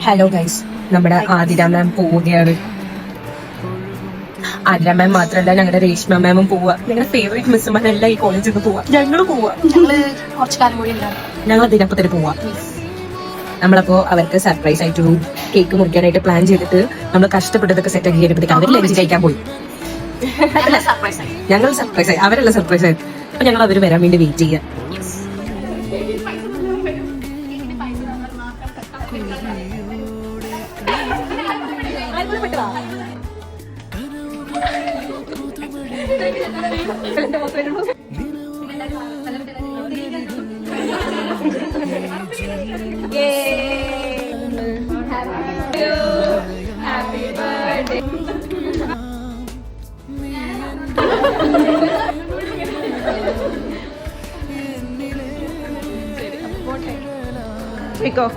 Hello guys, നമ്മുടെ ആതിര മാം പോവുകയാണ്. ആതിര മാം മാത്രമല്ല, ഞങ്ങളുടെ രേഷ്മ മാമും പോവാ. ഞങ്ങളുടെ ഫേവറേറ്റ് മിസ്സുമാരെല്ലാം ഈ കോളേജിൽ നിന്ന് പോവാ. ഞങ്ങള് പോവാ. കുറച്ചു കാലം കൂടി ഞങ്ങൾ അതിനപ്പത്തിന് പോവാ. നമ്മളപ്പോ അവർക്ക് സർപ്രൈസ് ആയിട്ട് കേക്ക് മുറിക്കാനായിട്ട് പ്ലാൻ ചെയ്തിട്ട് നമ്മൾ കഷ്ടപ്പെട്ടതൊക്കെ സെറ്റ് ആക്കി കഴിഞ്ഞപ്പോഴത്തേക്ക് അവർ ലഞ്ച് കഴിക്കാൻ പോയി. ഞങ്ങൾ സർപ്രൈസ് ആയി, അവരെല്ലാം സർപ്രൈസ് ആയി. അപ്പൊ ഞങ്ങൾ അവർ വരാൻ വേണ്ടി വെയിറ്റ് ചെയ്യാം. Pick off.